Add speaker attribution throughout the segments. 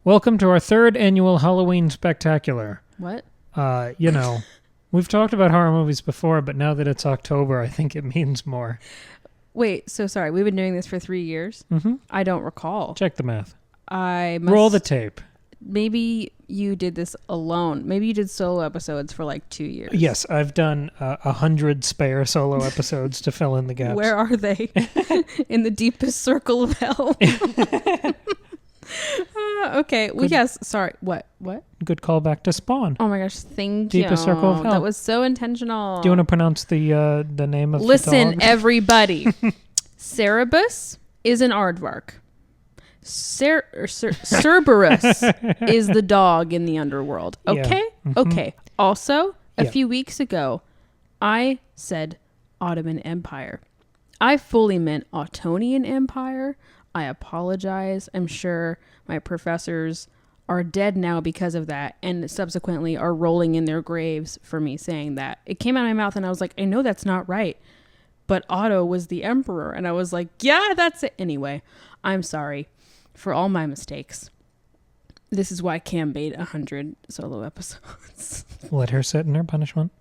Speaker 1: Welcome to our third annual Halloween Spectacular.
Speaker 2: What?
Speaker 1: We've talked about horror movies before, but now that it's October, I think it means more.
Speaker 2: Wait, so sorry. We've been doing this for 3 years?
Speaker 1: Mm-hmm.
Speaker 2: I don't recall.
Speaker 1: Check the math.
Speaker 2: Roll
Speaker 1: the tape.
Speaker 2: Maybe you did this alone. Maybe you did solo episodes for like 2 years.
Speaker 1: Yes, I've done 100 spare solo episodes to fill in the gaps.
Speaker 2: Where are they? In the deepest circle of hell. Okay. Well, yes. Sorry. What?
Speaker 1: Good callback to Spawn.
Speaker 2: Oh my gosh. Thank you.
Speaker 1: Deepest circle of hell.
Speaker 2: That was so intentional.
Speaker 1: Do you want to pronounce the name of the dog?
Speaker 2: Listen, everybody. Cerebus is an aardvark. Cerberus is the dog in the underworld. Okay?
Speaker 1: Yeah. Mm-hmm.
Speaker 2: Okay. Also, a few weeks ago, I said Ottoman Empire. I fully meant Ottonian Empire. I apologize. I'm sure my professors are dead now because of that and subsequently are rolling in their graves for me saying that. It came out of my mouth and I was like, I know that's not right. But Otto was the emperor. And I was like, yeah, that's it. Anyway, I'm sorry for all my mistakes. This is why Cam made 100 solo episodes.
Speaker 1: Let her sit in her punishment.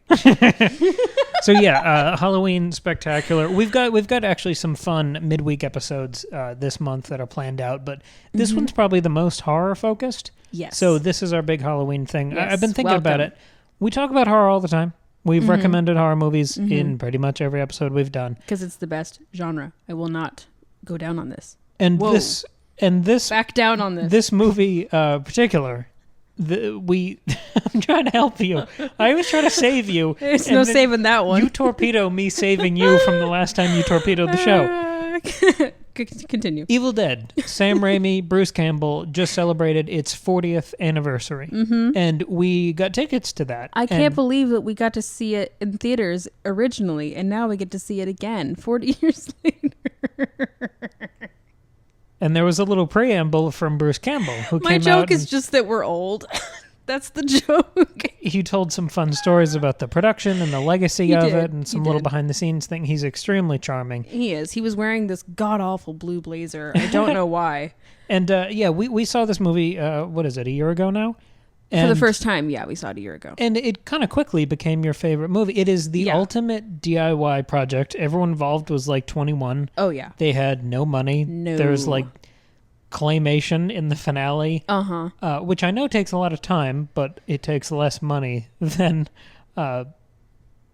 Speaker 2: I'm sorry.
Speaker 1: So yeah, Halloween Spectacular. We've got actually some fun midweek episodes this month that are planned out, but this one's probably the most horror focused.
Speaker 2: Yes.
Speaker 1: So this is our big Halloween thing.
Speaker 2: Yes,
Speaker 1: I've been thinking about it. We talk about horror all the time. We've recommended horror movies in pretty much every episode we've done.
Speaker 2: Because it's the best genre. I will not go down on this.
Speaker 1: And
Speaker 2: Whoa.
Speaker 1: this
Speaker 2: Back down on this.
Speaker 1: This movie particular. I'm trying to help you. I always try to save you.
Speaker 2: There's no saving that one.
Speaker 1: You torpedo me saving you from the last time you torpedoed the show.
Speaker 2: Continue.
Speaker 1: Evil Dead. Sam Raimi, Bruce Campbell just celebrated its 40th anniversary. And we got tickets to that.
Speaker 2: I can't believe that we got to see it in theaters originally, and now we get to see it again 40 years later.
Speaker 1: And there was a little preamble from Bruce Campbell, who
Speaker 2: My
Speaker 1: came
Speaker 2: joke
Speaker 1: out
Speaker 2: is just that we're old. That's the joke.
Speaker 1: He told some fun stories about the production and the legacy of it and some little
Speaker 2: did.
Speaker 1: behind-the-scenes thing. He's extremely charming.
Speaker 2: He is. He was wearing this god-awful blue blazer. I don't know why.
Speaker 1: And, we saw this movie, what is it, a year ago now?
Speaker 2: For the first time, yeah, we saw it a year ago.
Speaker 1: And it kind of quickly became your favorite movie. It is the ultimate DIY project. Everyone involved was like 21.
Speaker 2: Oh, yeah.
Speaker 1: They had no money.
Speaker 2: No.
Speaker 1: There was like claymation in the finale, which I know takes a lot of time, but it takes less money than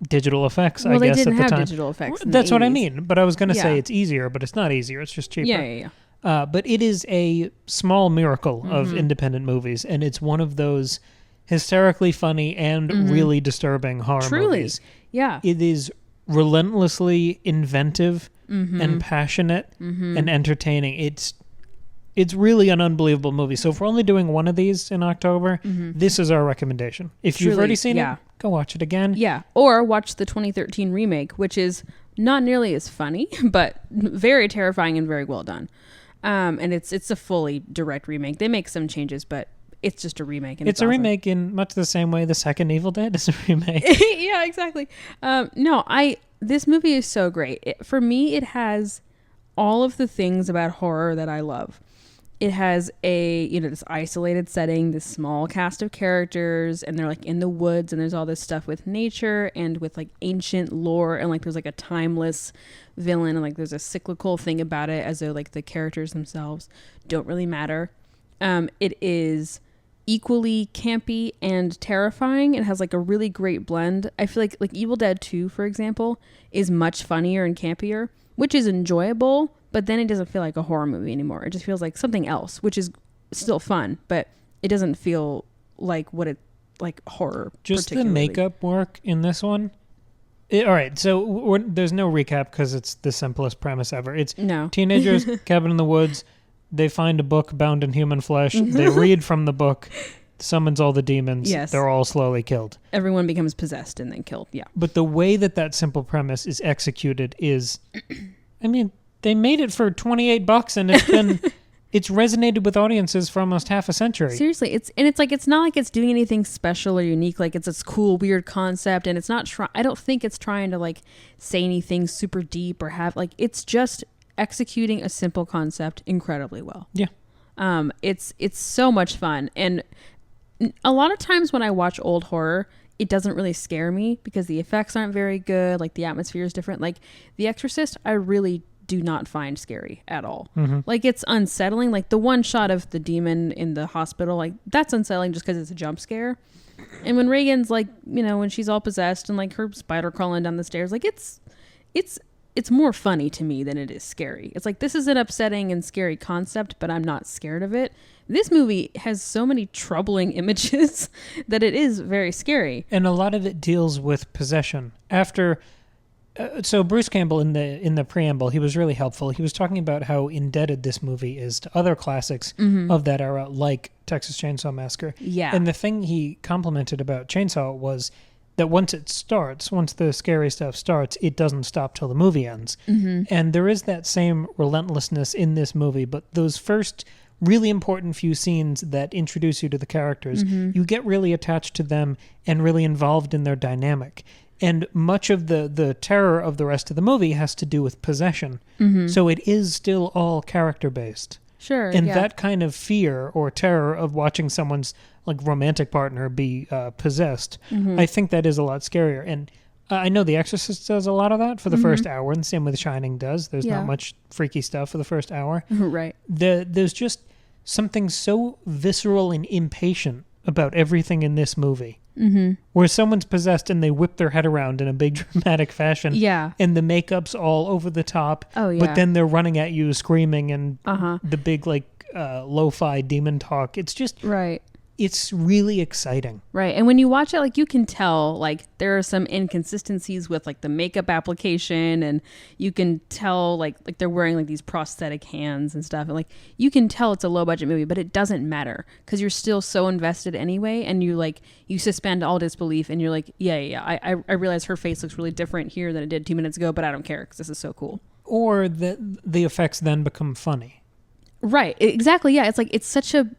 Speaker 1: digital effects, I guess, at the time.
Speaker 2: Well, they didn't have digital effects in
Speaker 1: That's
Speaker 2: the
Speaker 1: what
Speaker 2: 80s.
Speaker 1: I mean. But I was going to say it's easier, but it's not easier. It's just cheaper.
Speaker 2: Yeah.
Speaker 1: But it is a small miracle of independent movies, and it's one of those hysterically funny and really disturbing horror movies.
Speaker 2: Yeah.
Speaker 1: It is relentlessly inventive and passionate and entertaining. It's really an unbelievable movie. So if we're only doing one of these in October, this is our recommendation. If you've already seen it, go watch it again.
Speaker 2: Yeah, or watch the 2013 remake, which is not nearly as funny, but very terrifying and very well done. And it's a fully direct remake. They make some changes, but it's just a remake. And
Speaker 1: it's a
Speaker 2: awesome.
Speaker 1: remake in much the same way the second Evil Dead is a remake.
Speaker 2: Yeah, exactly. This movie is so great. For me, it has all of the things about horror that I love. It has this isolated setting, this small cast of characters, and they're like in the woods, and there's all this stuff with nature and with like ancient lore, and like there's like a timeless villain, and like there's a cyclical thing about it, as though like the characters themselves don't really matter. It is equally campy and terrifying. It has like a really great blend. I feel like Evil Dead 2, for example, is much funnier and campier, which is enjoyable. But then it doesn't feel like a horror movie anymore. It just feels like something else, which is still fun, but it doesn't feel like horror.
Speaker 1: Just the makeup work in this one. All right, so there's no recap because it's the simplest premise ever. It's teenagers, cabin in the woods. They find a book bound in human flesh. They read from the book, summons all the demons.
Speaker 2: Yes.
Speaker 1: They're all slowly killed.
Speaker 2: Everyone becomes possessed and then killed, yeah.
Speaker 1: But the way that simple premise is executed is, they made it for $28 and it's resonated with audiences for almost half a century.
Speaker 2: Seriously, it's not like it's doing anything special or unique. Like it's this cool, weird concept, and it's not. I don't think it's trying to like say anything super deep or have like. It's just executing a simple concept incredibly well.
Speaker 1: Yeah.
Speaker 2: It's so much fun. And a lot of times when I watch old horror, it doesn't really scare me because the effects aren't very good. Like the atmosphere is different. Like The Exorcist, I really do not find scary at all.
Speaker 1: Mm-hmm.
Speaker 2: Like it's unsettling. Like the one shot of the demon in the hospital, like that's unsettling just because it's a jump scare. And when Reagan's like, you know, when she's all possessed and like her spider crawling down the stairs, like it's more funny to me than it is scary. It's like, this is an upsetting and scary concept, but I'm not scared of it. This movie has so many troubling images that it is very scary.
Speaker 1: And a lot of it deals with possession. After, so Bruce Campbell in the preamble, he was really helpful. He was talking about how indebted this movie is to other classics of that era, like Texas Chainsaw Massacre.
Speaker 2: Yeah.
Speaker 1: And the thing he complimented about Chainsaw was that once the scary stuff starts, it doesn't stop till the movie ends. Mm-hmm. And there is that same relentlessness in this movie, but those first really important few scenes that introduce you to the characters, you get really attached to them and really involved in their dynamic. And much of the terror of the rest of the movie has to do with possession. Mm-hmm. So it is still all character-based.
Speaker 2: Sure.
Speaker 1: And that kind of fear or terror of watching someone's like romantic partner be possessed, I think that is a lot scarier. And I know The Exorcist does a lot of that for the first hour, and the same with Shining does. There's not much freaky stuff for the first hour.
Speaker 2: Right.
Speaker 1: There's just something so visceral and impatient about everything in this movie. Mm-hmm. Where someone's possessed and they whip their head around in a big dramatic fashion.
Speaker 2: Yeah.
Speaker 1: And the makeup's all over the top.
Speaker 2: Oh, yeah.
Speaker 1: But then they're running at you screaming and the big lo-fi demon talk. It's just...
Speaker 2: Right.
Speaker 1: It's really exciting.
Speaker 2: Right. And when you watch it, like you can tell like there are some inconsistencies with like the makeup application, and you can tell like they're wearing like these prosthetic hands and stuff. And like you can tell it's a low budget movie, but it doesn't matter because you're still so invested anyway. And you suspend all disbelief and you're like, yeah. I realize her face looks really different here than it did 2 minutes ago, but I don't care because this is so cool.
Speaker 1: Or the effects then become funny.
Speaker 2: Right. Exactly. Yeah. It's like, it's such a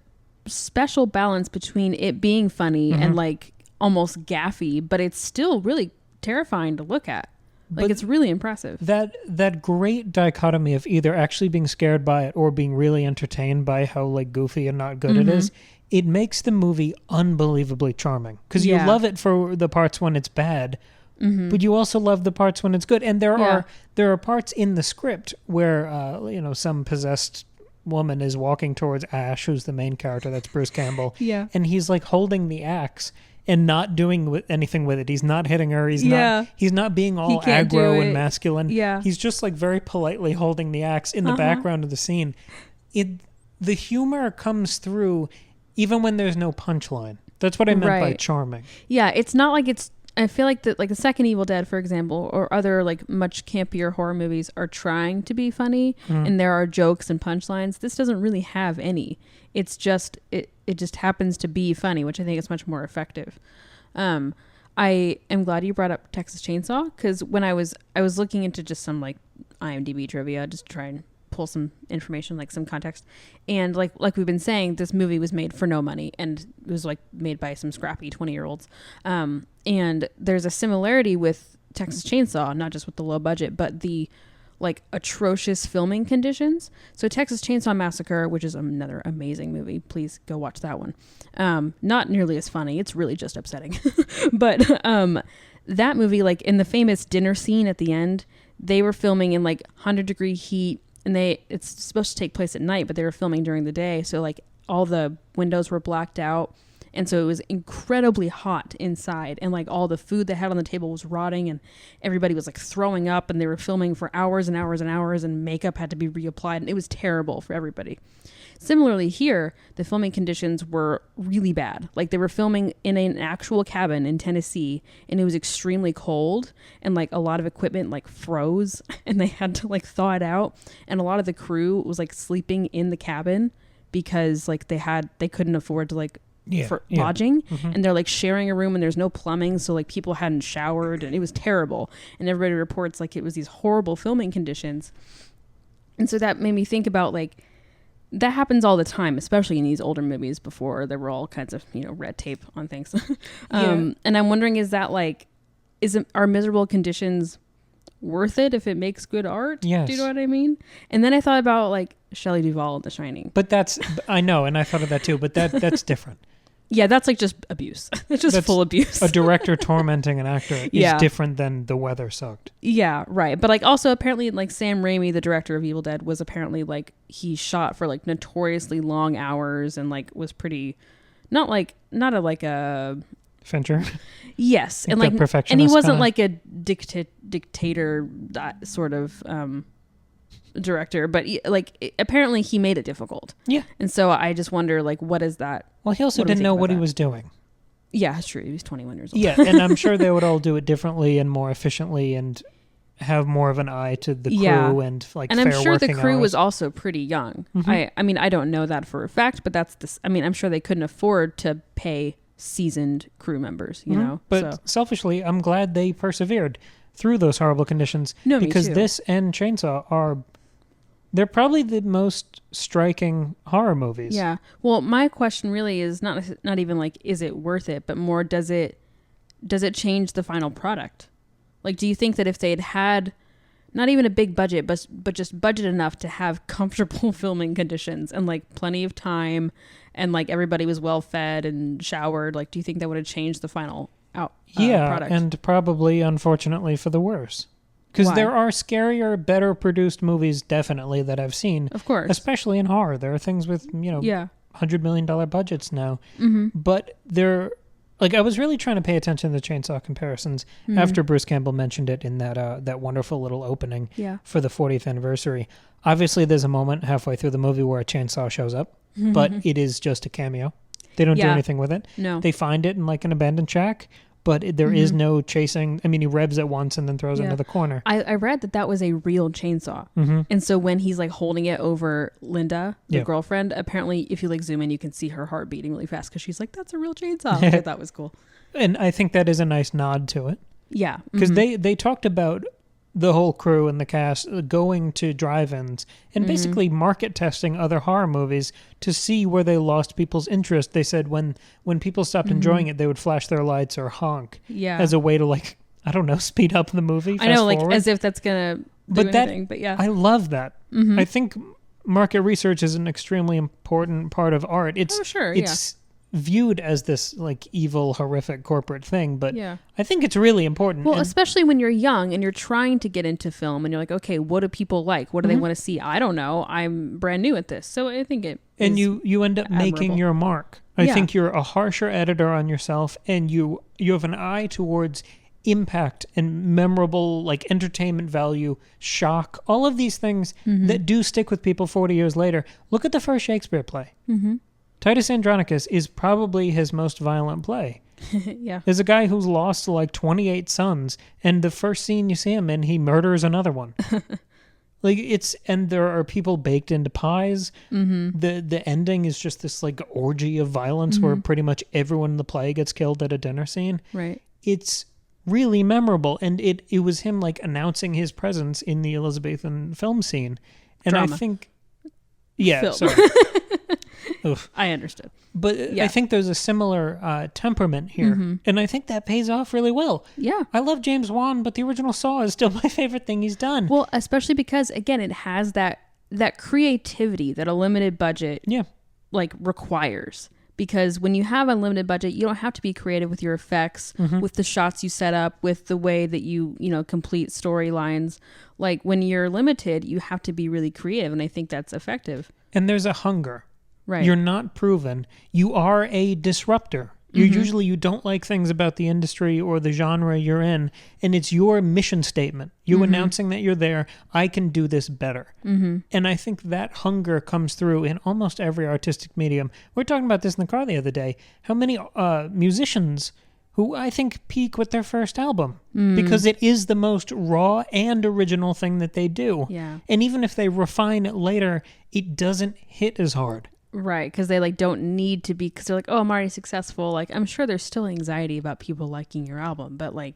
Speaker 2: special balance between it being funny and like almost gaffy, but it's still really terrifying to look at. Like, but it's really impressive.
Speaker 1: That great dichotomy of either actually being scared by it or being really entertained by how like goofy and not good it is, it makes the movie unbelievably charming. Because you love it for the parts when it's bad, but you also love the parts when it's good. And there are parts in the script where some possessed woman is walking towards Ash, who's the main character. That's Bruce Campbell. Yeah. And he's like holding the axe and not doing anything with it. He's not hitting her. He's not being all aggro and masculine. Yeah. He's just like very politely holding the axe in the background of the scene. The humor comes through even when there's no punchline. That's what I meant by charming.
Speaker 2: Yeah, it's not like it's... I feel like the second Evil Dead, for example, or other like much campier horror movies are trying to be funny, and there are jokes and punchlines. This doesn't really have any. It's just it just happens to be funny, which I think is much more effective. I am glad you brought up Texas Chainsaw, because when I was looking into just some like IMDb trivia just to try and pull some information, like some context, and like we've been saying, this movie was made for no money, and it was like made by some scrappy 20-year-olds, and there's a similarity with Texas Chainsaw, not just with the low budget but the like atrocious filming conditions. So Texas Chainsaw Massacre, which is another amazing movie, please go watch that one. Not nearly as funny, it's really just upsetting. But that movie, like in the famous dinner scene at the end, they were filming in like 100-degree heat, and it's supposed to take place at night, but they were filming during the day. So like all the windows were blacked out. And so it was incredibly hot inside, and like all the food they had on the table was rotting, and everybody was like throwing up, and they were filming for hours and hours and hours, and makeup had to be reapplied, and it was terrible for everybody. Similarly here, the filming conditions were really bad. Like they were filming in an actual cabin in Tennessee, and it was extremely cold, and like a lot of equipment like froze, and they had to like thaw it out, and a lot of the crew was like sleeping in the cabin because like they couldn't afford to like lodging, and they're like sharing a room, and there's no plumbing, so like people hadn't showered, and it was terrible, and everybody reports like it was these horrible filming conditions. And so that made me think about like that happens all the time, especially in these older movies before there were all kinds of red tape on things. And I'm wondering, is that like are miserable conditions worth it if it makes good art.
Speaker 1: Yes.
Speaker 2: Do you know what I mean? And then I thought about like Shelley Duvall in The Shining.
Speaker 1: But I know, and I thought of that too, but that's different.
Speaker 2: Yeah, that's like just abuse. It's just full abuse.
Speaker 1: A director tormenting an actor is different than the weather sucked.
Speaker 2: Yeah, right. But like also apparently like Sam Raimi, the director of Evil Dead, was apparently like he shot for like notoriously long hours and like was pretty not a
Speaker 1: Fincher.
Speaker 2: Yes,
Speaker 1: like
Speaker 2: and like
Speaker 1: perfectionist
Speaker 2: and he wasn't
Speaker 1: kinda.
Speaker 2: like a dictator sort of director, but apparently he made it difficult.
Speaker 1: Yeah.
Speaker 2: And so I just wonder like what is that?
Speaker 1: Well, he also didn't know what he was doing.
Speaker 2: Yeah, that's true. He was 21 years old.
Speaker 1: Yeah, and I'm sure they would all do it differently and more efficiently and have more of an eye to the crew and like
Speaker 2: and
Speaker 1: fair
Speaker 2: I'm sure the crew
Speaker 1: hours.
Speaker 2: was also pretty young.
Speaker 1: Mm-hmm.
Speaker 2: I mean, I don't know that for a fact, but that's this. I mean, I'm sure they couldn't afford to pay seasoned crew members, you know.
Speaker 1: But selfishly, I'm glad they persevered through those horrible conditions.
Speaker 2: No,
Speaker 1: because
Speaker 2: me too.
Speaker 1: this and Chainsaw they're probably the most striking horror movies.
Speaker 2: Yeah. Well, my question really is not even like is it worth it, but more does it change the final product? Like, do you think that if they'd had not even a big budget, but just budget enough to have comfortable filming conditions and like plenty of time, and like everybody was well fed and showered, like, do you think that would have changed the final product?
Speaker 1: And probably, unfortunately, for the worse. Because there are scarier, better produced movies, definitely, that I've seen.
Speaker 2: Of course.
Speaker 1: Especially in horror. There are things with, $100 million budgets now. Mm-hmm. But they're... Like, I was really trying to pay attention to the Chainsaw comparisons after Bruce Campbell mentioned it in that wonderful little opening for the 40th anniversary. Obviously, there's a moment halfway through the movie where a chainsaw shows up, but it is just a cameo. They don't do anything with it.
Speaker 2: No.
Speaker 1: They find it in, like, an abandoned shack, but there is no chasing. I mean, he revs it once and then throws it into the corner.
Speaker 2: I read that was a real chainsaw. And so when he's like holding it over Linda, the girlfriend, apparently if you like zoom in, you can see her heart beating really fast because she's like, that's a real chainsaw, which I thought was cool.
Speaker 1: And I think that is a nice nod to it.
Speaker 2: Yeah.
Speaker 1: Because they talked about the whole crew and the cast going to drive-ins and basically market testing other horror movies to see where they lost people's interest. They said when people stopped enjoying it, they would flash their lights or honk as a way to, like, I don't know, speed up the movie.
Speaker 2: I know, like,
Speaker 1: forward.
Speaker 2: as if that's going to do anything, but yeah.
Speaker 1: I love that. I think market research is an extremely important part of art. It's viewed as this like evil, horrific corporate thing, but I think it's really important.
Speaker 2: Well, especially when you're young and you're trying to get into film and you're like, okay, what do people like? What do they want to see? I don't know. I'm brand new at this. So I think it
Speaker 1: and you end up making your mark. I think you're a harsher editor on yourself, and you have an eye towards impact and memorable, like, entertainment value, shock, all of these things that do stick with people 40 years later. Look at the first Shakespeare play. Titus Andronicus is probably his most violent play. There's a guy who's lost like 28 sons, and the first scene you see him in, he murders another one. And there are people baked into pies. The ending is just this like orgy of violence where pretty much everyone in the play gets killed at a dinner scene.
Speaker 2: Right.
Speaker 1: It's really memorable, and it was him like announcing his presence in the Elizabethan film scene. And
Speaker 2: Drama.
Speaker 1: I think sorry.
Speaker 2: I understood.
Speaker 1: But I think there's a similar temperament here. And I think that pays off really well.
Speaker 2: Yeah.
Speaker 1: I love James Wan, but the original Saw is still my favorite thing he's done.
Speaker 2: Well, especially because, again, it has that creativity that a limited budget like requires. Because when you have a limited budget, you don't have to be creative with your effects, with the shots you set up, with the way that you complete storylines. Like, when you're limited, you have to be really creative, and I think that's effective.
Speaker 1: And there's a hunger.
Speaker 2: Right.
Speaker 1: You're not proven. You are a disruptor. You don't like things about the industry or the genre you're in, and it's your mission statement. You announcing that you're there, I can do this better. And I think that hunger comes through in almost every artistic medium. We were talking about this in the car the other day. How many musicians who I think peak with their first album because it is the most raw and original thing that they do.
Speaker 2: Yeah.
Speaker 1: And even if they refine it later, it doesn't hit as hard.
Speaker 2: Right, because they like don't need to be, because they're like, oh, I'm already successful. Like, I'm sure there's still anxiety about people liking your album, but like,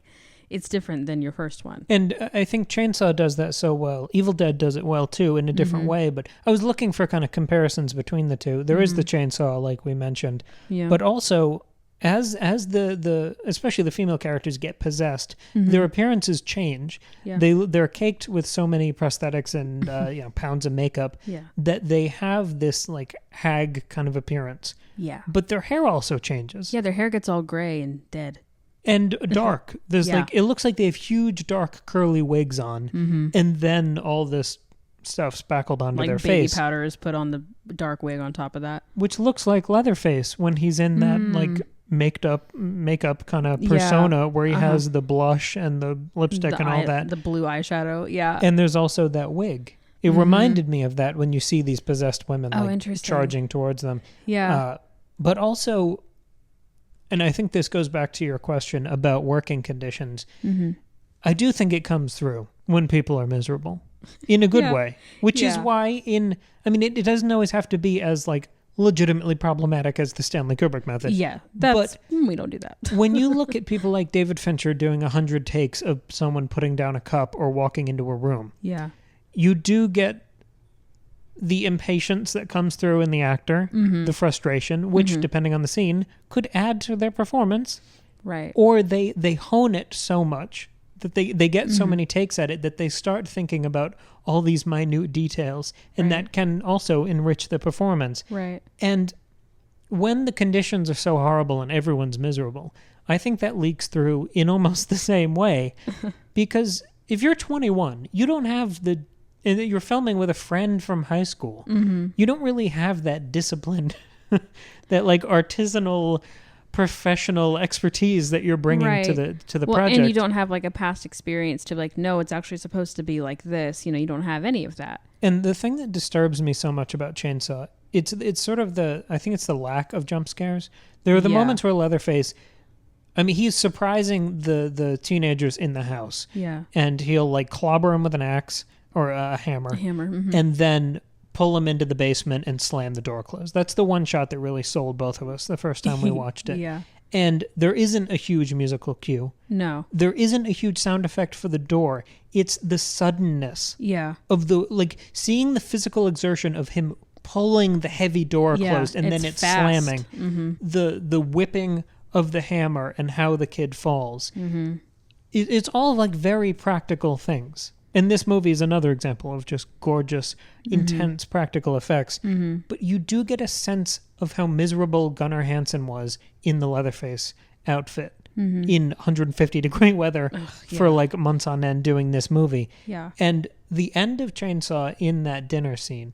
Speaker 2: it's different than your first one.
Speaker 1: And I think Chainsaw does that so well. Evil Dead does it well too, in a different way. But I was looking for kind of comparisons between the two. There is the Chainsaw, like we mentioned, but also as the especially the female characters get possessed, their appearances change.
Speaker 2: Yeah.
Speaker 1: They're caked with so many prosthetics and pounds of makeup that they have this like hag kind of appearance.
Speaker 2: Yeah.
Speaker 1: But their hair also changes.
Speaker 2: Yeah, their hair gets all gray and dead.
Speaker 1: And dark. There's like, it looks like they have huge dark curly wigs on, and then all this stuff spackled onto their face.
Speaker 2: Like baby powder is put on the dark wig on top of that,
Speaker 1: which looks like Leatherface when he's in that like makeup kind of persona where he has the blush and the lipstick and all that,
Speaker 2: the blue eyeshadow. Yeah.
Speaker 1: And there's also that wig. It reminded me of that when you see these possessed women charging towards them.
Speaker 2: Yeah.
Speaker 1: But also, and I think this goes back to your question about working conditions. I do think it comes through when people are miserable in a good way, which is why it doesn't always have to be as like legitimately problematic as the Stanley Kubrick method.
Speaker 2: Yeah, but we don't do that.
Speaker 1: When you look at people like David Fincher doing 100 takes of someone putting down a cup or walking into a room, you do get the impatience that comes through in the actor, the frustration, which depending on the scene could add to their performance,
Speaker 2: right?
Speaker 1: Or they hone it so much that they get so many takes at it that they start thinking about all these minute details, and that can also enrich the performance.
Speaker 2: Right.
Speaker 1: And when the conditions are so horrible and everyone's miserable, I think that leaks through in almost the same way. Because if you're 21, you don't have you're filming with a friend from high school. You don't really have that discipline, that like artisanal professional expertise that you're bringing to the project.
Speaker 2: And you don't have like a past experience to like, no, it's actually supposed to be like this. You don't have any of that.
Speaker 1: And the thing that disturbs me so much about Chainsaw, it's sort of I think it's the lack of jump scares. There are the moments where Leatherface, he's surprising the teenagers in the house.
Speaker 2: Yeah.
Speaker 1: And he'll like clobber them with an axe or a hammer. And then pull him into the basement and slam the door closed. That's the one shot that really sold both of us the first time we watched it.
Speaker 2: Yeah.
Speaker 1: And there isn't a huge musical cue.
Speaker 2: No.
Speaker 1: There isn't a huge sound effect for the door. It's the suddenness of seeing the physical exertion of him pulling the heavy door closed and then it's slamming. The whipping of the hammer and how the kid falls. It's all like very practical things. And this movie is another example of just gorgeous, intense practical effects. But you do get a sense of how miserable Gunnar Hansen was in the Leatherface outfit in 150-degree weather for like months on end doing this movie.
Speaker 2: Yeah.
Speaker 1: And the end of Chainsaw in that dinner scene,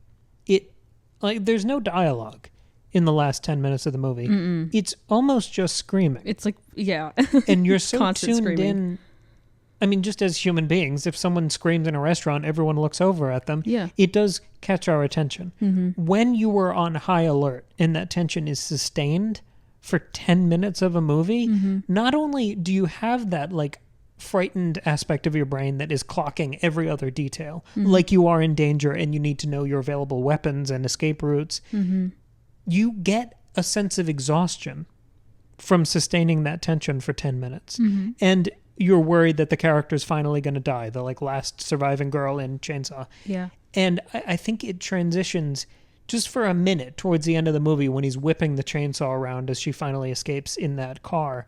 Speaker 1: there's no dialogue in the last 10 minutes of the movie. It's almost just screaming.
Speaker 2: It's like,
Speaker 1: And you're so tuned
Speaker 2: screaming.
Speaker 1: in. Just as human beings, if someone screams in a restaurant, everyone looks over at them.
Speaker 2: Yeah.
Speaker 1: It does catch our attention. When you are on high alert and that tension is sustained for 10 minutes of a movie, not only do you have that like frightened aspect of your brain that is clocking every other detail, like you are in danger and you need to know your available weapons and escape routes, you get a sense of exhaustion from sustaining that tension for 10 minutes. And you're worried that the character's finally going to die, the like last surviving girl in Chainsaw.
Speaker 2: Yeah.
Speaker 1: And I think it transitions just for a minute towards the end of the movie when he's whipping the chainsaw around as she finally escapes in that car.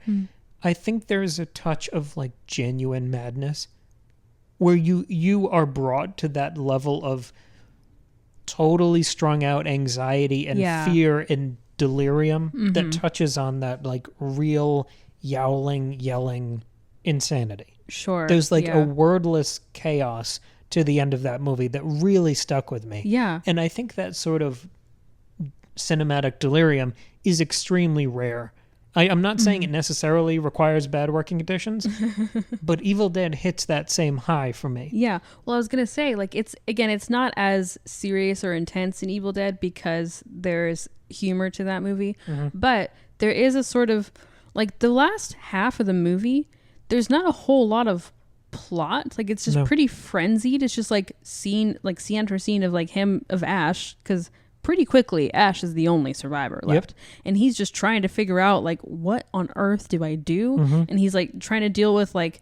Speaker 1: I think there's a touch of like genuine madness where you are brought to that level of totally strung out anxiety and fear and delirium that touches on that like real yowling, yelling insanity.
Speaker 2: Sure.
Speaker 1: There's like a wordless chaos to the end of that movie that really stuck with me.
Speaker 2: Yeah.
Speaker 1: And I think that sort of cinematic delirium is extremely rare. I'm not saying it necessarily requires bad working conditions, but Evil Dead hits that same high for me.
Speaker 2: Yeah. Well, I was going to say, like, it's not as serious or intense in Evil Dead because there's humor to that movie, but there is a sort of, like, the last half of the movie, there's not a whole lot of plot. Like, it's just pretty frenzied. It's just like scene after scene of like of Ash, because pretty quickly Ash is the only survivor left, and he's just trying to figure out like, what on earth do I do? And he's like trying to deal with like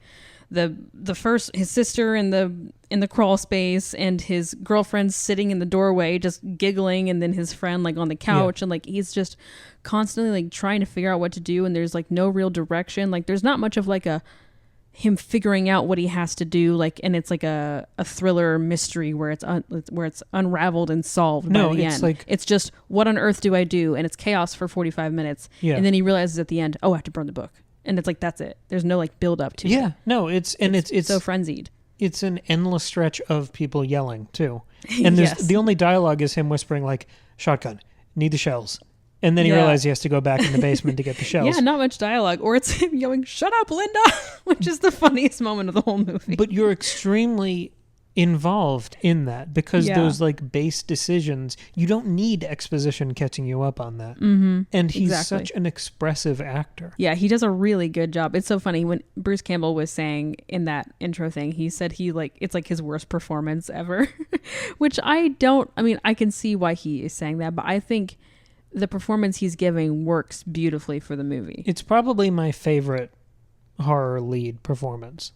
Speaker 2: his sister in the crawl space, and his girlfriend sitting in the doorway just giggling, and then his friend like on the couch, and like he's just constantly like trying to figure out what to do, and there's like no real direction. Like there's not much of like him figuring out what he has to do, like, and it's like a thriller mystery where it's unraveled and solved by the end. Like, it's just, what on earth do I do? And it's chaos for 45 minutes. Yeah. And then he realizes at the end, oh, I have to burn the book. And it's like, that's it. There's no like build up to it.
Speaker 1: Yeah. No, it's
Speaker 2: so frenzied.
Speaker 1: It's an endless stretch of people yelling too. And the only dialogue is him whispering like, shotgun, need the shells. And then he realized he has to go back in the basement to get the shells.
Speaker 2: Yeah, not much dialogue. Or it's him yelling, shut up, Linda, which is the funniest moment of the whole movie.
Speaker 1: But you're extremely involved in that because those like base decisions, you don't need exposition catching you up on that. Mm-hmm. And he's such an expressive actor.
Speaker 2: Yeah, he does a really good job. It's so funny when Bruce Campbell was saying in that intro thing, he said it's like his worst performance ever, which I can see why he is saying that, but I think the performance he's giving works beautifully for the movie.
Speaker 1: It's probably my favorite horror lead performance.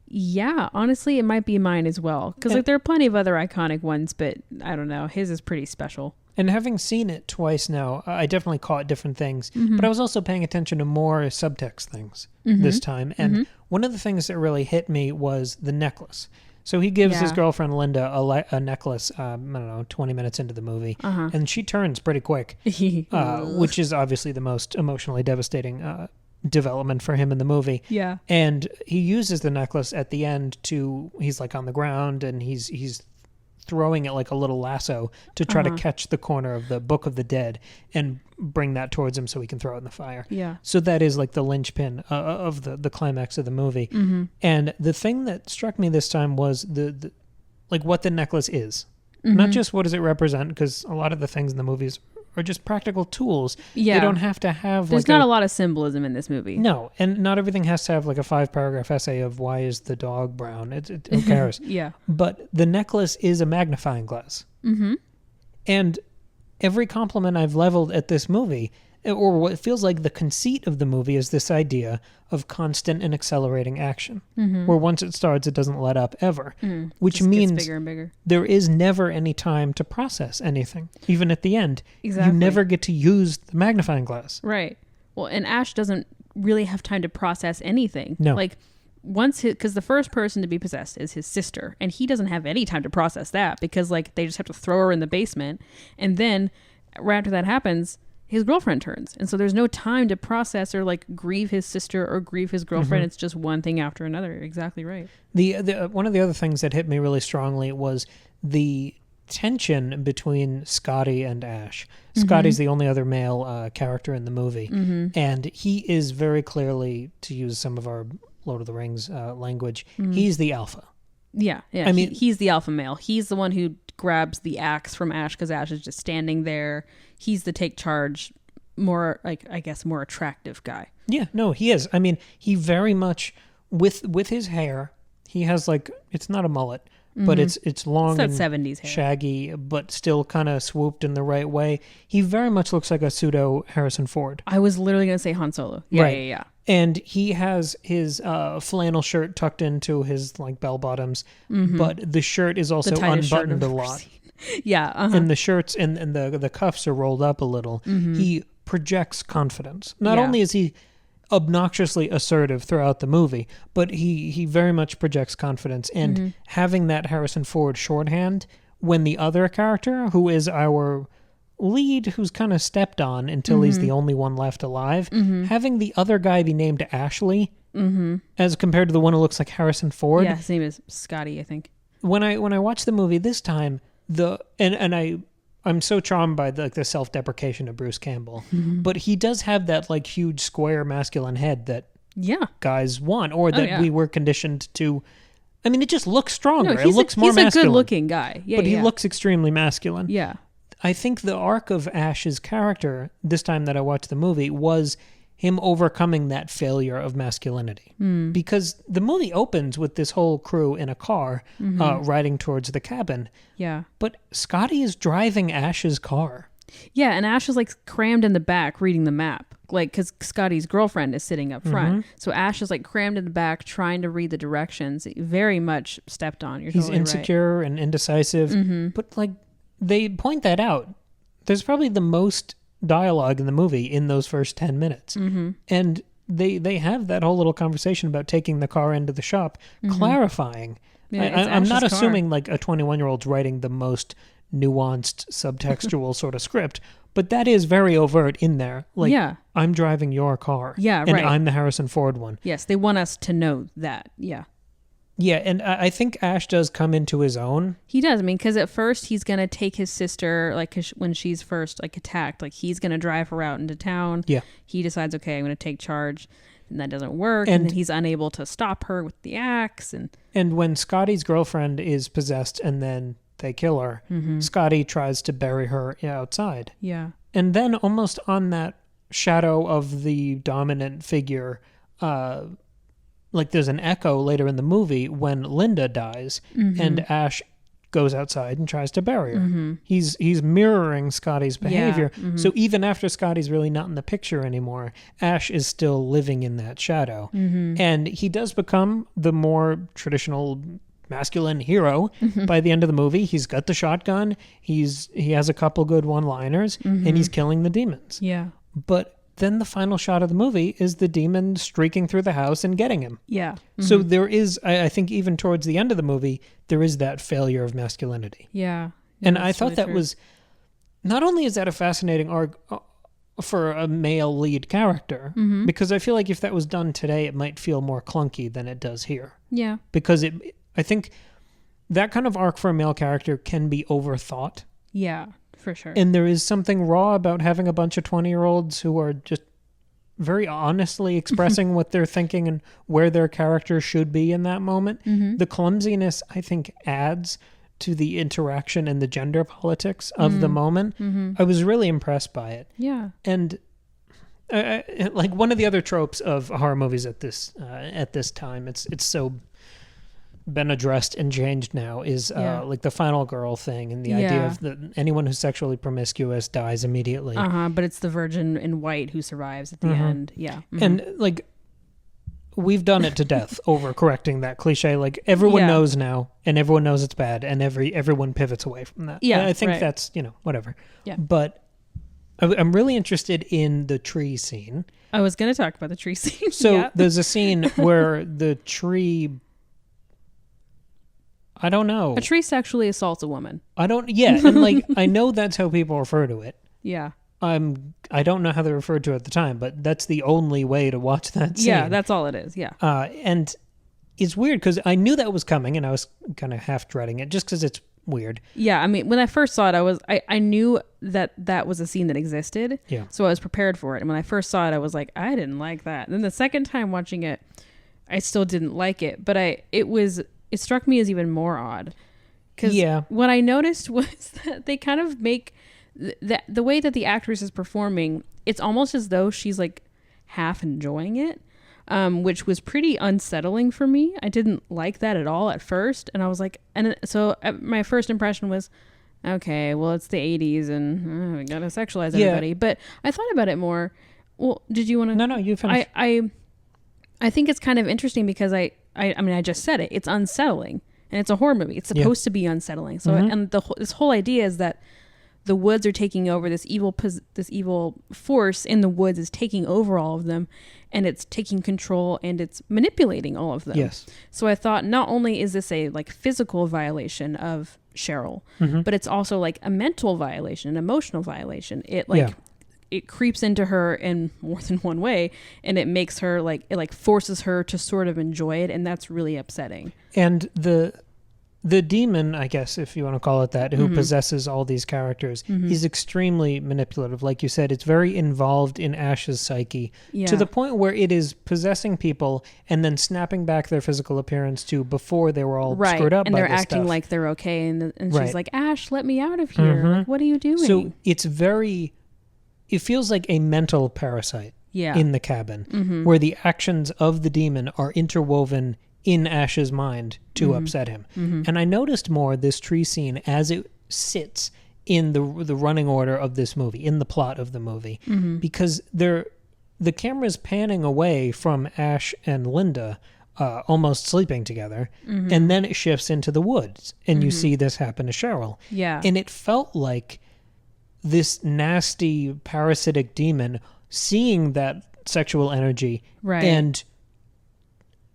Speaker 2: Yeah, honestly, it might be mine as well. Because like there are plenty of other iconic ones, but I don't know. His is pretty special.
Speaker 1: And having seen it twice now, I definitely caught different things. Mm-hmm. But I was also paying attention to more subtext things this time. And one of the things that really hit me was the necklace. So he gives his girlfriend Linda a necklace, 20 minutes into the movie, and she turns pretty quick, which is obviously the most emotionally devastating development for him in the movie. Yeah. And he uses the necklace at the end he's like on the ground, and he's throwing it like a little lasso to try to catch the corner of the Book of the Dead and bring that towards him so he can throw it in the fire. Yeah. So that is like the linchpin of the climax of the movie. Mm-hmm. And the thing that struck me this time was the like what the necklace is. Mm-hmm. Not just what does it represent, because a lot of the things in the movies are just practical tools. Yeah. They don't have to have
Speaker 2: There's not a lot of symbolism in this movie.
Speaker 1: No, and not everything has to have like a 5-paragraph essay of why is the dog brown. Who cares? Yeah. But the necklace is a magnifying glass. Mm-hmm. And every compliment I've leveled at this movie, or what feels like the conceit of the movie, is this idea of constant and accelerating action, where once it starts, it doesn't let up ever, which means
Speaker 2: gets bigger and bigger.
Speaker 1: There is never any time to process anything. Even at the end, you never get to use the magnifying glass.
Speaker 2: Right. Well, and Ash doesn't really have time to process anything.
Speaker 1: No.
Speaker 2: Like, because the first person to be possessed is his sister, and he doesn't have any time to process that because, like, they just have to throw her in the basement, and then right after that happens, his girlfriend turns, and so there's no time to process or like grieve his sister or grieve his girlfriend. It's just one thing after another. Exactly right.
Speaker 1: The one of the other things that hit me really strongly was the tension between Scotty and Ash. Scotty's the only other male character in the movie, and he is very clearly, to use some of our Lord of the Rings language, he's the alpha.
Speaker 2: Yeah. I mean, he's the alpha male. He's the one who grabs the axe from Ash because Ash is just standing there. He's the take charge, more like, I guess, more attractive guy.
Speaker 1: Yeah, no, he is. I mean, he very much with his hair. He has like, it's not a mullet, but it's long,
Speaker 2: it's that 70s hair,
Speaker 1: shaggy, but still kind of swooped in the right way. He very much looks like a pseudo Harrison Ford.
Speaker 2: I was literally going to say Han Solo. Yeah, right. Yeah.
Speaker 1: And he has his flannel shirt tucked into his like bell bottoms, but the shirt is also unbuttoned a lot.
Speaker 2: Yeah.
Speaker 1: And the shirts and the cuffs are rolled up a little. He projects confidence. Not only is he obnoxiously assertive throughout the movie, but he very much projects confidence. And having that Harrison Ford shorthand when the other character, who is our lead, who's kind of stepped on until he's the only one left alive, having the other guy be named Ashley as compared to the one who looks like Harrison Ford.
Speaker 2: Yeah, his name is Scotty, I think.
Speaker 1: When I watched the movie this time, I'm so charmed by the self-deprecation of Bruce Campbell, but he does have that like huge square masculine head that guys want, or that we were conditioned to. I mean, it just looks stronger. It looks more masculine.
Speaker 2: He's a good-looking guy,
Speaker 1: but he looks extremely masculine.
Speaker 2: Yeah.
Speaker 1: I think the arc of Ash's character, this time that I watched the movie, was him overcoming that failure of masculinity. Because the movie opens with this whole crew in a car riding towards the cabin. Yeah. But Scotty is driving Ash's car.
Speaker 2: Yeah, and Ash is like crammed in the back reading the map. like, because Scotty's girlfriend is sitting up front. So Ash is like crammed in the back trying to read the directions. Very much stepped on.
Speaker 1: He's totally insecure and indecisive. But like, they point that out. There's probably the most dialogue in the movie in those first 10 minutes. And they have that whole little conversation about taking the car into the shop, clarifying. I'm not assuming like a 21-year-old's writing the most nuanced, subtextual sort of script, but that is very overt in there. Like, I'm driving your car.
Speaker 2: Yeah,
Speaker 1: and I'm the Harrison Ford one.
Speaker 2: Yes, they want us to know that. Yeah.
Speaker 1: Yeah, and I think Ash does come into his own.
Speaker 2: He does. I mean, because at first he's going to take his sister, like when she's first like attacked, like he's going to drive her out into town.
Speaker 1: Yeah.
Speaker 2: He decides, okay, I'm going to take charge. And that doesn't work. And then he's unable to stop her with the axe.
Speaker 1: And when Scotty's girlfriend is possessed and then they kill her, Scotty tries to bury her outside.
Speaker 2: Yeah.
Speaker 1: And then almost on that shadow of the dominant figure, like there's an echo later in the movie when Linda dies and Ash goes outside and tries to bury her. He's mirroring Scotty's behavior. So even after Scotty's really not in the picture anymore, Ash is still living in that shadow. And he does become the more traditional masculine hero by the end of the movie. He's got the shotgun. He has a couple good one-liners and he's killing the demons.
Speaker 2: Yeah.
Speaker 1: But then the final shot of the movie is the demon streaking through the house and getting him.
Speaker 2: Yeah.
Speaker 1: So there is, I think even towards the end of the movie, there is that failure of masculinity.
Speaker 2: Yeah.
Speaker 1: And I thought that was, not only is that a fascinating arc for a male lead character, because I feel like if that was done today, it might feel more clunky than it does here.
Speaker 2: Yeah.
Speaker 1: Because I think that kind of arc for a male character can be overthought.
Speaker 2: Yeah. For sure.
Speaker 1: And there is something raw about having a bunch of 20-year-olds who are just very honestly expressing what they're thinking and where their character should be in that moment. The clumsiness, I think, adds to the interaction and the gender politics of the moment. I was really impressed by it.
Speaker 2: Yeah.
Speaker 1: And like one of the other tropes of horror movies at this time, it's so been addressed and changed now, is like the final girl thing and the idea of that anyone who's sexually promiscuous dies immediately.
Speaker 2: But it's the virgin in white who survives at the end. Yeah.
Speaker 1: And like we've done it to death over correcting that cliche. Like everyone knows now and everyone knows it's bad and everyone pivots away from that.
Speaker 2: Yeah.
Speaker 1: I think that's, whatever.
Speaker 2: Yeah.
Speaker 1: But I'm really interested in the tree scene.
Speaker 2: I was going to talk about the tree scene.
Speaker 1: So there's a scene where the tree, I don't know.
Speaker 2: A tree sexually assaults a woman.
Speaker 1: And like, I know that's how people refer to it.
Speaker 2: Yeah.
Speaker 1: I don't know how they referred to it at the time, but that's the only way to watch that scene.
Speaker 2: Yeah, that's all it is. Yeah.
Speaker 1: And it's weird because I knew that was coming and I was kind of half dreading it just because it's weird.
Speaker 2: Yeah. I mean, when I first saw it, I knew that was a scene that existed. Yeah. So I was prepared for it. And when I first saw it, I was like, I didn't like that. And then the second time watching it, I still didn't like it, but it struck me as even more odd because what I noticed was that they kind of make the way that the actress is performing, it's almost as though she's like half enjoying it, which was pretty unsettling for me. I didn't like that at all at first. And I was like, so my first impression was, okay, well, it's the 80s and we gotta sexualize everybody. But I thought about it more. Well, did you want to? No, you finish. I think it's kind of interesting because I mean, I just said it. It's unsettling, and it's a horror movie. It's supposed to be unsettling. So, and this whole idea is that the woods are taking over. This evil force in the woods is taking over all of them, and it's taking control and it's manipulating all of them. Yes. So I thought not only is this a like physical violation of Cheryl, but it's also like a mental violation, an emotional violation. It creeps into her in more than one way, and it makes her it forces her to sort of enjoy it, and that's really upsetting.
Speaker 1: And the demon, I guess, if you want to call it that, who possesses all these characters, is extremely manipulative. Like you said, it's very involved in Ash's psyche to the point where it is possessing people and then snapping back their physical appearance to before they were all screwed up by this stuff.
Speaker 2: And they're acting like they're okay, and she's like, Ash, let me out of here. Like, what are you doing?
Speaker 1: So it feels like a mental parasite in the cabin, where the actions of the demon are interwoven in Ash's mind to upset him. And I noticed more this tree scene as it sits in the running order of this movie, in the plot of the movie, because the camera's panning away from Ash and Linda almost sleeping together, and then it shifts into the woods, and you see this happen to Cheryl.
Speaker 2: Yeah.
Speaker 1: And it felt like this nasty parasitic demon seeing that sexual energy and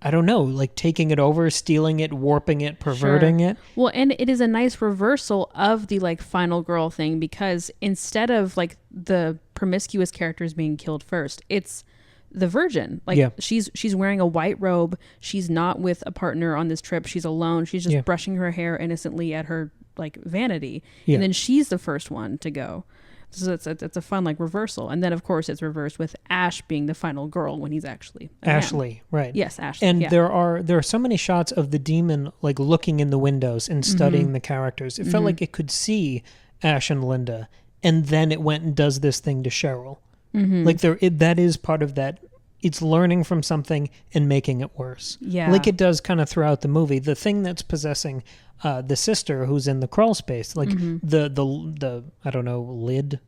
Speaker 1: I don't know, like taking it over, stealing it, warping it, perverting it.
Speaker 2: Well, and it is a nice reversal of the like final girl thing, because instead of like the promiscuous characters being killed first, it's the virgin. Like she's wearing a white robe. She's not with a partner on this trip. She's alone. She's just brushing her hair innocently at her like vanity. And then she's the first one to go. So it's a fun like reversal, and then of course it's reversed with Ash being the final girl when he's actually
Speaker 1: Ashley, right?
Speaker 2: Yes, Ashley.
Speaker 1: And there are so many shots of the demon like looking in the windows and studying the characters. It felt like it could see Ash and Linda, and then it went and does this thing to Cheryl. Like that is part of that. It's learning from something and making it worse.
Speaker 2: Yeah,
Speaker 1: like it does kind of throughout the movie. The thing that's possessing the sister who's in the crawl space, like the I don't know, lid.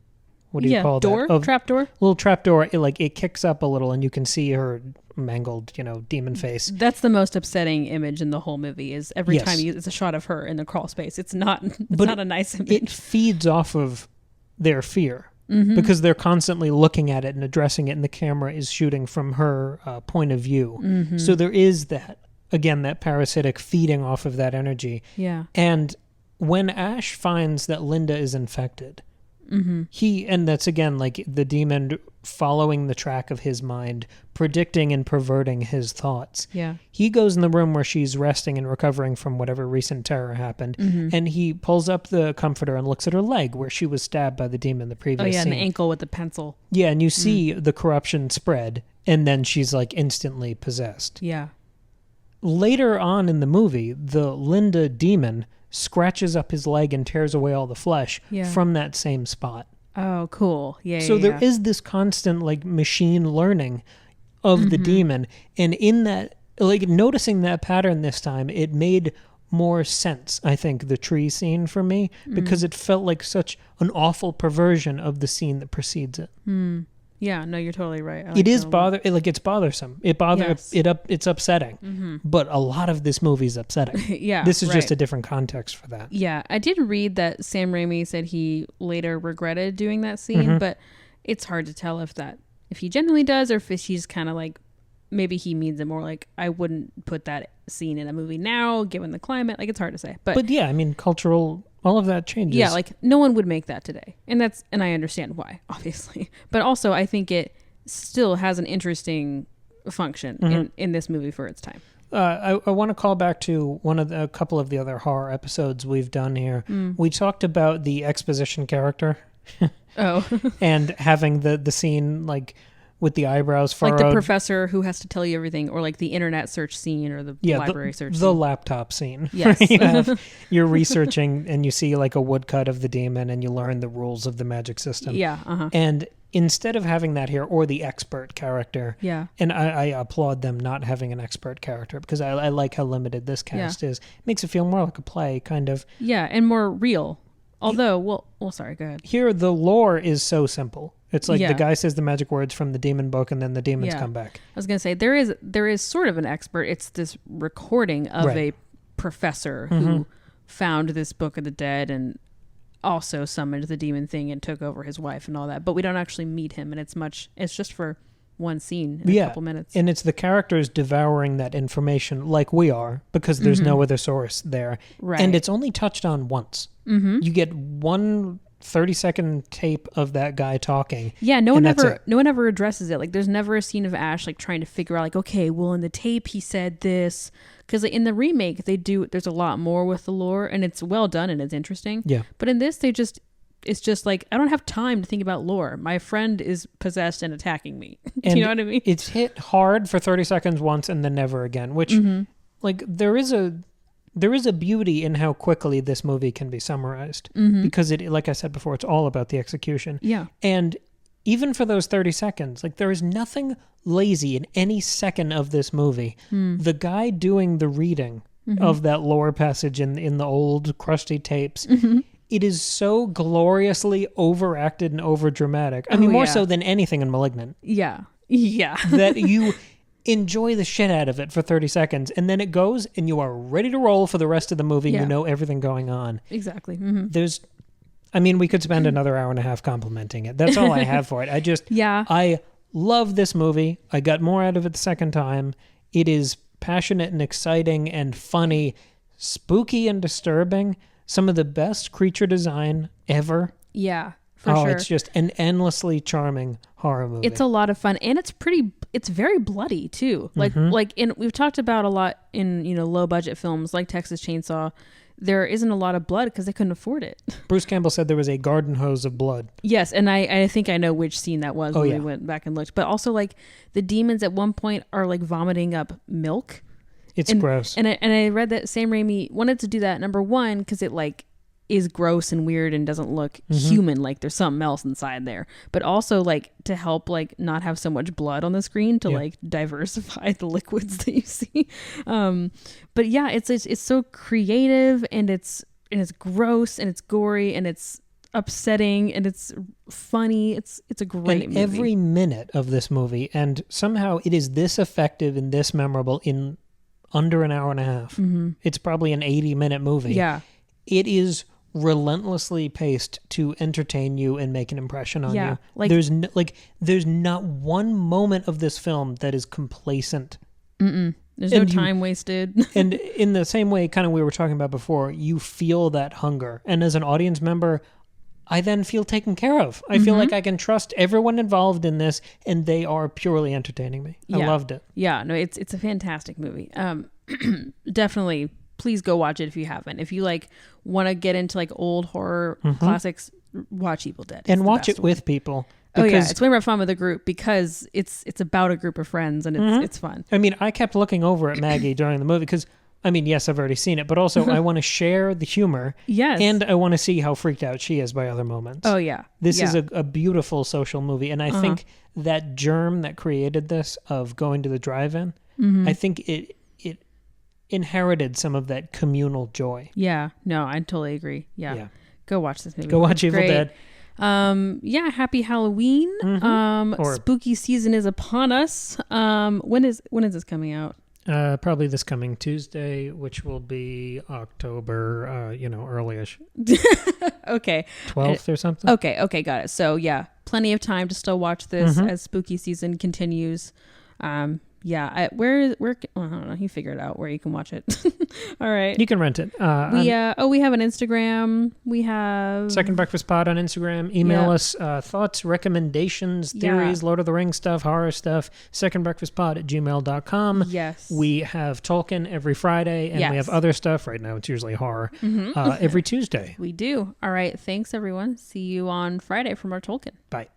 Speaker 1: What do you call
Speaker 2: door?
Speaker 1: that?
Speaker 2: Trap door?
Speaker 1: Little trap door. It kicks up a little, and you can see her mangled, demon face.
Speaker 2: That's the most upsetting image in the whole movie. Is every time it's a shot of her in the crawl space. It's not. It's not a nice image.
Speaker 1: It feeds off of their fear. Because they're constantly looking at it and addressing it, and the camera is shooting from her point of view. So there is that, again, that parasitic feeding off of that energy.
Speaker 2: Yeah.
Speaker 1: And when Ash finds that Linda is infected, and that's again like the demon following the track of his mind, predicting and perverting his thoughts.
Speaker 2: Yeah.
Speaker 1: He goes in the room where she's resting and recovering from whatever recent terror happened, and he pulls up the comforter and looks at her leg where she was stabbed by the demon the previous scene.
Speaker 2: And the ankle with the pencil.
Speaker 1: Yeah, and you see the corruption spread, and then she's like instantly possessed.
Speaker 2: Yeah.
Speaker 1: Later on in the movie, the Linda demon scratches up his leg and tears away all the flesh from that same spot.
Speaker 2: Oh, cool. Yeah.
Speaker 1: So there is this constant like machine learning of the demon, and in that, like noticing that pattern this time, it made more sense, I think, the tree scene for me, because it felt like such an awful perversion of the scene that precedes it.
Speaker 2: Yeah, no, you're totally right.
Speaker 1: It is it's bothersome. It's upsetting. But a lot of this movie is upsetting. This is just a different context for that.
Speaker 2: Yeah, I did read that Sam Raimi said he later regretted doing that scene, but it's hard to tell if he genuinely does, or if he's kind of like, maybe he means it more like, I wouldn't put that scene in a movie now, given the climate. Like, it's hard to say. But
Speaker 1: yeah, I mean, all of that changes.
Speaker 2: Yeah, like no one would make that today. And I understand why, obviously. But also I think it still has an interesting function in this movie for its time.
Speaker 1: I want to call back to a couple of the other horror episodes we've done here. We talked about the exposition character. And having the scene like with the eyebrows furrowed.
Speaker 2: Like the professor who has to tell you everything, or like the internet search scene, or the library search scene.
Speaker 1: The laptop scene.
Speaker 2: Yes.
Speaker 1: You're researching and you see like a woodcut of the demon and you learn the rules of the magic system.
Speaker 2: Yeah.
Speaker 1: And instead of having that here, or the expert character, and I applaud them not having an expert character, because I like how limited this cast is. It makes it feel more like a play, kind of.
Speaker 2: Yeah, and more real. Although, well, sorry, go ahead.
Speaker 1: Here, the lore is so simple. It's like the guy says the magic words from the demon book, and then the demons come back.
Speaker 2: I was going to say, there is sort of an expert. It's this recording of a professor who found this Book of the Dead and also summoned the demon thing and took over his wife and all that. But we don't actually meet him, and it's just for one scene in a couple minutes.
Speaker 1: And it's the characters devouring that information like we are, because there's no other source there.
Speaker 2: Right.
Speaker 1: And it's only touched on once. You get one 30-second tape of that guy talking.
Speaker 2: Yeah, no one ever addresses it. Like, there's never a scene of Ash like trying to figure out like, okay, well, in the tape he said this, because in the remake there's a lot more with the lore, and it's well done and it's interesting.
Speaker 1: Yeah.
Speaker 2: But in this, it's just like, I don't have time to think about lore. My friend is possessed and attacking me. Do you know what I mean?
Speaker 1: It's hit hard for 30 seconds once and then never again, which like there is a beauty in how quickly this movie can be summarized, because it, like I said before, it's all about the execution.
Speaker 2: Yeah.
Speaker 1: And even for those 30 seconds, like there is nothing lazy in any second of this movie. The guy doing the reading of that lore passage in the old crusty tapes, it is so gloriously overacted and overdramatic. I mean, more so than anything in Malignant.
Speaker 2: Yeah.
Speaker 1: that you enjoy the shit out of it for 30 seconds, and then it goes, and you are ready to roll for the rest of the movie. You know everything going on.
Speaker 2: Exactly.
Speaker 1: We could spend another hour and a half complimenting it. That's all I have for it. I love this movie. I got more out of it the second time. It is passionate and exciting and funny, spooky and disturbing. Some of the best creature design ever.
Speaker 2: Yeah, for sure.
Speaker 1: It's just an endlessly charming horror movie.
Speaker 2: It's a lot of fun, and it's very bloody too. We've talked about a lot in low budget films like Texas Chainsaw. There isn't a lot of blood because they couldn't afford it.
Speaker 1: Bruce Campbell said there was a garden hose of blood.
Speaker 2: Yes, and I think I know which scene that was when we went back and looked. But also, like, the demons at one point are like vomiting up milk.
Speaker 1: It's gross.
Speaker 2: And I read that Sam Raimi wanted to do that, number one, because it like is gross and weird and doesn't look human, like there's something else inside there, but also like to help like not have so much blood on the screen to like diversify the liquids that you see. But yeah, it's so creative, and it's gross, and it's gory, and it's upsetting, and it's funny. It's a great movie.
Speaker 1: Every minute of this movie, and somehow it is this effective and this memorable in under an hour and a half. It's probably an 80-minute movie.
Speaker 2: Yeah,
Speaker 1: it is relentlessly paced to entertain you and make an impression on you. Like, there's not one moment of this film that is complacent.
Speaker 2: There's no time wasted.
Speaker 1: And in the same way, kind of we were talking about before, you feel that hunger. And as an audience member, I then feel taken care of. I feel like I can trust everyone involved in this, and they are purely entertaining me. I loved it.
Speaker 2: Yeah, no, it's a fantastic movie. Definitely. Please go watch it if you haven't. If you like want to get into like old horror classics, watch Evil Dead.
Speaker 1: And watch it with people.
Speaker 2: It's way more fun with a group because it's about a group of friends, and it's fun.
Speaker 1: I mean, I kept looking over at Maggie during the movie because, I mean, yes, I've already seen it, but also I want to share the humor.
Speaker 2: Yes.
Speaker 1: And I want to see how freaked out she is by other moments.
Speaker 2: Oh, yeah.
Speaker 1: This is a beautiful social movie, and I think that germ that created this of going to the drive-in, I think it inherited some of that communal joy.
Speaker 2: Yeah, no, I totally agree. Yeah. Go watch this movie.
Speaker 1: Go watch Evil Dead.
Speaker 2: Happy Halloween. Spooky season is upon us. When is this coming out?
Speaker 1: Probably this coming Tuesday, which will be October, early-ish.
Speaker 2: Okay.
Speaker 1: 12th or something.
Speaker 2: Okay, got it. So yeah, plenty of time to still watch this as spooky season continues. Where I don't know. You figure it out where you can watch it. All right.
Speaker 1: You can rent it.
Speaker 2: We have an Instagram. We have
Speaker 1: Second Breakfast Pod on Instagram. Email us thoughts, recommendations, theories, Lord of the Rings stuff, horror stuff. secondbreakfastpod@gmail.com.
Speaker 2: Yes.
Speaker 1: We have Tolkien every Friday, and we have other stuff. Right now, it's usually horror. Every Tuesday.
Speaker 2: We do. All right. Thanks, everyone. See you on Friday from our Tolkien.
Speaker 1: Bye.